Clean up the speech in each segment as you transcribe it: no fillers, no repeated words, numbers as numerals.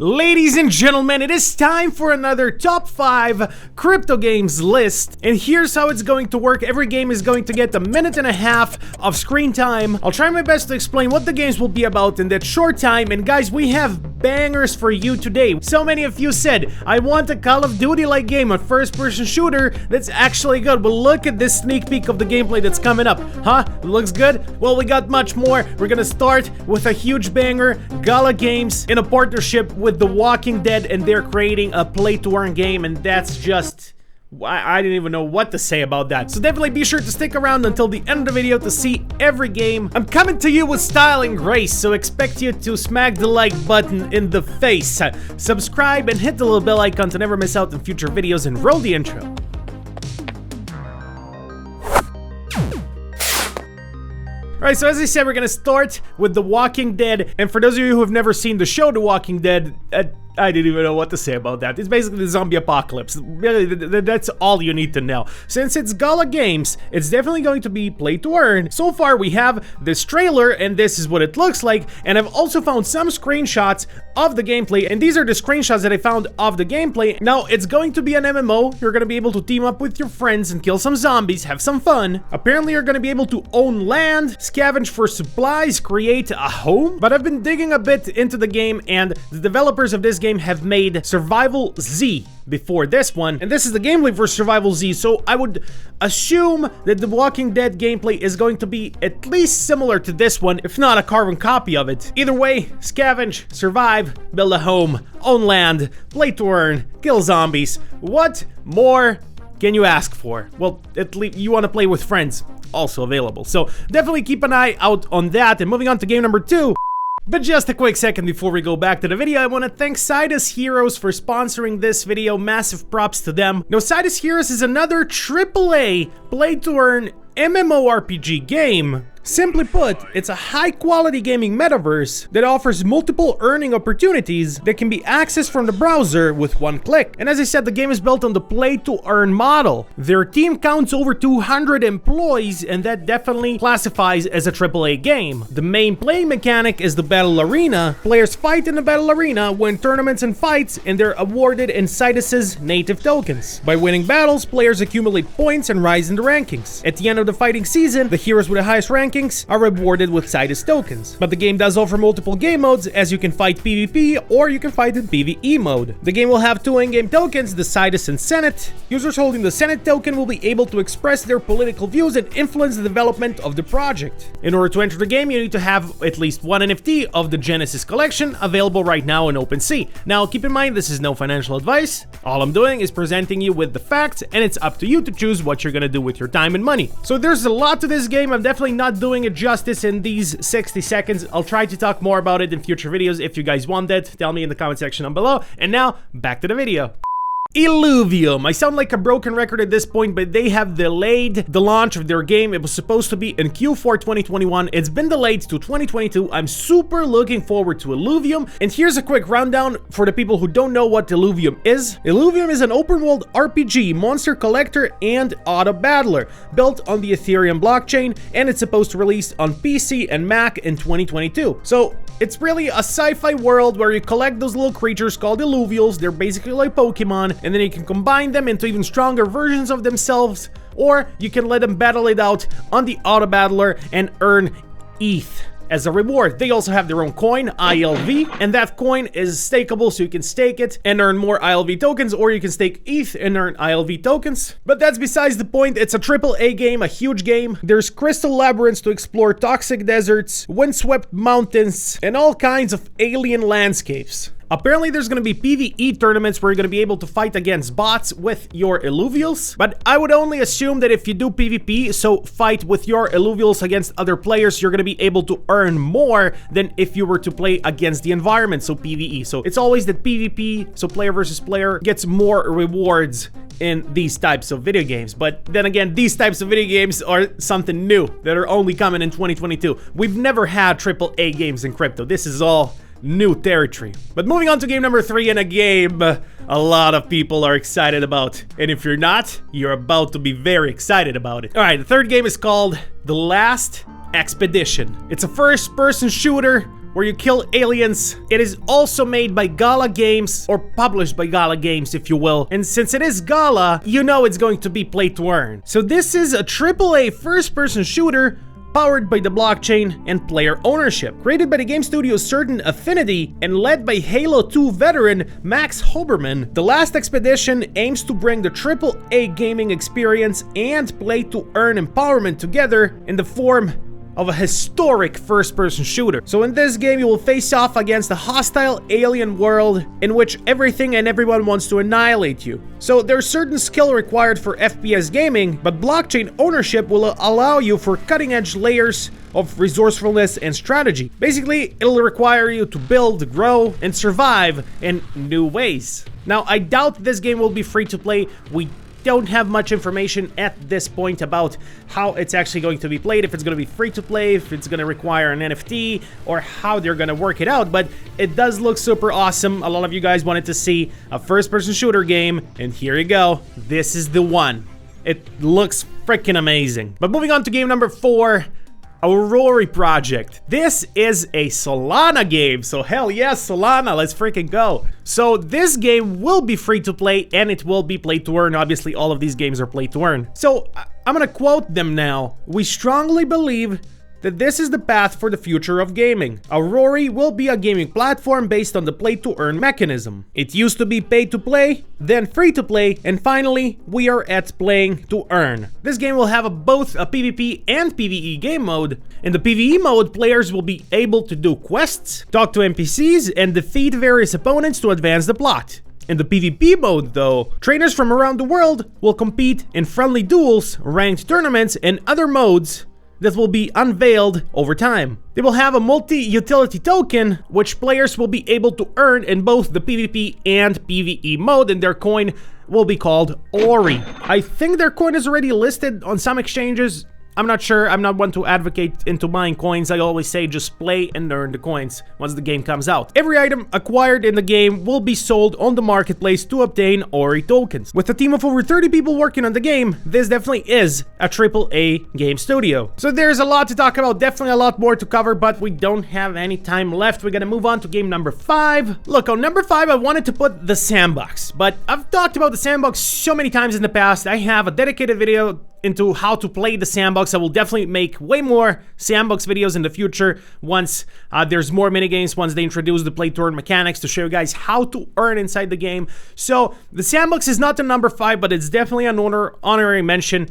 Ladies and gentlemen, it is time for another top 5 crypto games list, and here's how it's going to work. Every game is going to get a minute and a half of screen time. I'll try my best to explain what the games will be about in that short time, and guys, we have bangers for you today. So many of you said, I want a Call of Duty-like game, a first-person shooter that's actually good. Well, look at this sneak peek of the gameplay that's coming up. Huh? Looks good? Well, we got much more. We're gonna start with a huge banger, Gala Games, in a partnership with The Walking Dead, and they're creating a play-to-earn game, and that's just... I didn't even know what to say about that. So definitely be sure to stick around until the end of the video to see every game. I'm coming to you with style and grace, so expect you to smack the like button in the face. Subscribe and hit the little bell icon to never miss out on future videos, and roll the intro. Alright, so as I said, we're gonna start with The Walking Dead, and for those of you who have never seen the show The Walking Dead, I didn't even know what to say about that. It's basically the zombie apocalypse. Really, that's all you need to know. Since it's Gala Games, it's definitely going to be play to earn. So far, we have this trailer, and this is what it looks like, and I've also found some screenshots of the gameplay, and these are the screenshots that I found of the gameplay. Now, it's going to be an MMO. You're going to be able to team up with your friends and kill some zombies, have some fun. Apparently, you're going to be able to own land, scavenge for supplies, create a home. But I've been digging a bit into the game, and the developers of this game have made Survival Z before this one, and this is the gameplay for Survival Z, so I would assume that the Walking Dead gameplay is going to be at least similar to this one, if not a carbon copy of it. Either way, scavenge, survive, build a home, own land, play to earn, kill zombies. What more can you ask for? Well, at least you want to play with friends, also available. So definitely keep an eye out on that. And moving on to game number 2. But just a quick second before we go back to the video, I want to thank SIDUS Heroes for sponsoring this video. Massive props to them. Now, SIDUS Heroes is another AAA play-to-earn MMORPG game. Simply put, it's a high-quality gaming metaverse that offers multiple earning opportunities that can be accessed from the browser with one click. And as I said, the game is built on the play-to-earn model. Their team counts over 200 employees, and that definitely classifies as a AAA game. The main playing mechanic is the battle arena. Players fight in the battle arena, win tournaments and fights, and they're awarded in SIDUS's native tokens. By winning battles, players accumulate points and rise in the rankings. At the end of the fighting season, the heroes with the highest rankings are rewarded with SIDUS tokens. But the game does offer multiple game modes, as you can fight PvP or you can fight in PvE mode. The game will have 2 in-game tokens, the SIDUS and Senate. Users holding the Senate token will be able to express their political views and influence the development of the project. In order to enter the game, you need to have at least 1 NFT of the Genesis collection available right now in Opensea. Now, keep in mind, this is no financial advice. All I'm doing is presenting you with the facts, and it's up to you to choose what you're gonna do with your time and money. So there's a lot to this game. I'm definitely not doing it justice in these 60 seconds. I'll try to talk more about it in future videos. If you guys want that, tell me in the comment section down below. And now, back to the video. Illuvium. I sound like a broken record at this point, but they have delayed the launch of their game. It was supposed to be in Q4 2021. It's been delayed to 2022. I'm super looking forward to Illuvium. And here's a quick rundown for the people who don't know what Illuvium is. Illuvium is an open world RPG, monster collector, and auto battler built on the Ethereum blockchain, and it's supposed to release on PC and Mac in 2022. So it's really a sci-fi world where you collect those little creatures called Illuvials. They're basically like Pokemon, and then you can combine them into even stronger versions of themselves, or you can let them battle it out on the auto battler and earn ETH as a reward. They also have their own coin, ILV, and that coin is stakeable, so you can stake it and earn more ILV tokens, or you can stake ETH and earn ILV tokens. But that's besides the point. It's a AAA game, a huge game. There's crystal labyrinths to explore, toxic deserts, windswept mountains, and all kinds of alien landscapes. Apparently, there's going to be PvE tournaments where you're going to be able to fight against bots with your Illuvials, but I would only assume that if you do PvP, so fight with your Illuvials against other players, you're going to be able to earn more than if you were to play against the environment, so PvE. So it's always that PvP, so player versus player, gets more rewards in these types of video games. But then again, these types of video games are something new that are only coming in 2022. We've never had AAA games in crypto. This is all new territory. But moving on to game number 3, and a game a lot of people are excited about. And if you're not, you're about to be very excited about it. Alright, the third game is called The Last Expedition. It's a first-person shooter where you kill aliens. It is also made by Gala Games, or published by Gala Games, if you will. And since it is Gala, you know it's going to be play to earn. So this is a AAA first-person shooter powered by the blockchain and player ownership. Created by the game studio Certain Affinity and led by Halo 2 veteran Max Hoberman, The Last Expedition aims to bring the AAA gaming experience and play-to-earn empowerment together in the form of a historic first-person shooter. So in this game, you will face off against a hostile alien world in which everything and everyone wants to annihilate you. So there's certain skill required for FPS gaming, but blockchain ownership will allow you for cutting-edge layers of resourcefulness and strategy. Basically, it'll require you to build, grow, and survive in new ways. Now, I doubt this game will be free to play. We don't have much information at this point about how it's actually going to be played, if it's going to be free to play, if it's going to require an NFT, or how they're going to work it out, but it does look super awesome. A lot of you guys wanted to see a first-person shooter game, and here you go. This is the one. It looks freaking amazing. But moving on to game number 4, Aurora Project. This is a Solana game, so hell yes, Solana, let's freaking go. So this game will be free to play and it will be play to earn. Obviously, all of these games are play to earn. So I'm gonna quote them now. We strongly believe that this is the path for the future of gaming. Aurora will be a gaming platform based on the play-to-earn mechanism. It used to be pay-to-play, then free-to-play, and finally, we are at playing to earn. This game will have both a PvP and PvE game mode. In the PvE mode, players will be able to do quests, talk to NPCs, and defeat various opponents to advance the plot. In the PvP mode, though, trainers from around the world will compete in friendly duels, ranked tournaments, and other modes that will be unveiled over time. They will have a multi-utility token, which players will be able to earn in both the PvP and PvE mode, and their coin will be called Ori. I think their coin is already listed on some exchanges. I'm not sure. I'm not one to advocate into buying coins. I always say just play and earn the coins once the game comes out. Every item acquired in the game will be sold on the marketplace to obtain Ori tokens. With a team of over 30 people working on the game, this definitely is a AAA game studio. So there's a lot to talk about, definitely a lot more to cover, but we don't have any time left. We're gonna move on to game number 5. Look, on number 5, I wanted to put the Sandbox, but I've talked about the Sandbox so many times in the past. I have a dedicated video into how to play the Sandbox. I will definitely make way more Sandbox videos in the future once there's more minigames, once they introduce the play to earn mechanics to show you guys how to earn inside the game. So the Sandbox is not the number 5, but it's definitely an honorary mention.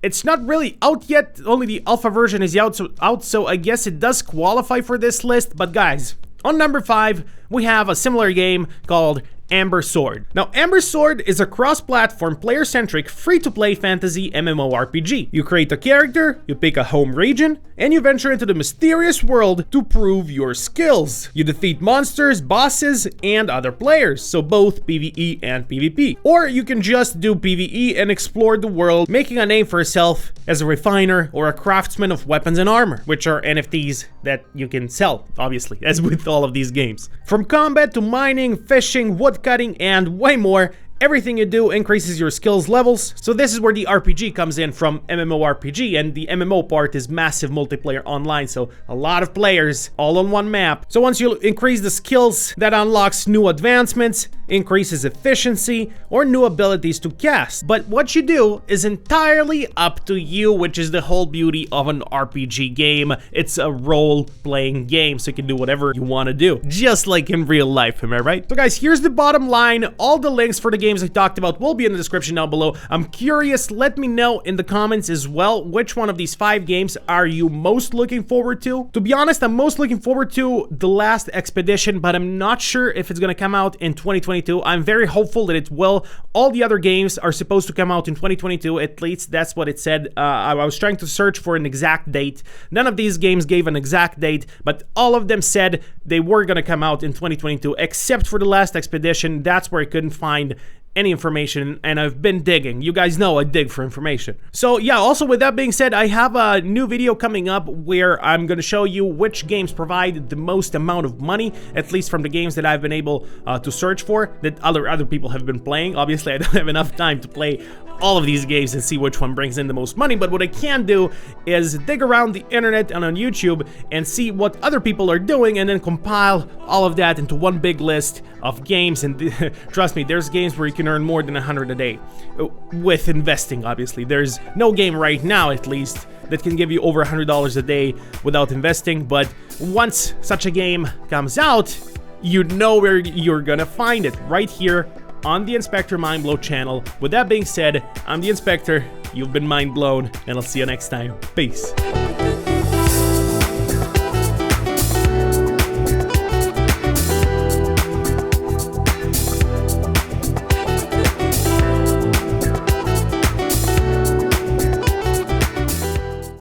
It's not really out yet, only the alpha version is out, so I guess it does qualify for this list. But guys, on number 5, we have a similar game called Amber Sword. Now, Amber Sword is a cross-platform, player-centric, free-to-play fantasy MMORPG. You create a character, you pick a home region, and you venture into the mysterious world to prove your skills. You defeat monsters, bosses, and other players, so both PvE and PvP. Or you can just do PvE and explore the world, making a name for yourself as a refiner or a craftsman of weapons and armor, which are NFTs that you can sell, obviously, as with all of these games. From combat to mining, fishing, woodcutting, and way more, everything you do increases your skills levels. So this is where the RPG comes in from MMORPG, and the MMO part is massive multiplayer online, so a lot of players all on one map. So once you increase the skills, that unlocks new advancements, increases efficiency, or new abilities to cast. But what you do is entirely up to you, which is the whole beauty of an RPG game. It's a role-playing game, so you can do whatever you want to do, just like in real life, am I right? So guys, here's the bottom line. All the links for the games I talked about will be in the description down below. I'm curious, let me know in the comments as well, which one of these 5 games are you most looking forward to? To be honest, I'm most looking forward to The Last Expedition, but I'm not sure if it's gonna come out in 2022. I'm very hopeful that it will. All the other games are supposed to come out in 2022, at least that's what it said. I was trying to search for an exact date. None of these games gave an exact date, but all of them said they were gonna come out in 2022, except for The Last Expedition. That's where I couldn't find any information, and I've been digging. You guys know I dig for information. So yeah, also with that being said, I have a new video coming up where I'm going to show you which games provide the most amount of money, at least from the games that I've been able to search for, that other people have been playing. Obviously, I don't have enough time to play all of these games and see which one brings in the most money, but what I can do is dig around the internet and on YouTube and see what other people are doing, and then compile all of that into one big list of games. And trust me, there's games where you can earn more than 100 a day with investing. Obviously, there's no game right now, at least, that can give you over $100 a day without investing, but once such a game comes out, you know where you're gonna find it, right here on the Inspector Mindblow channel. With that being said, I'm the Inspector, you've been mind blown, and I'll see you next time. Peace.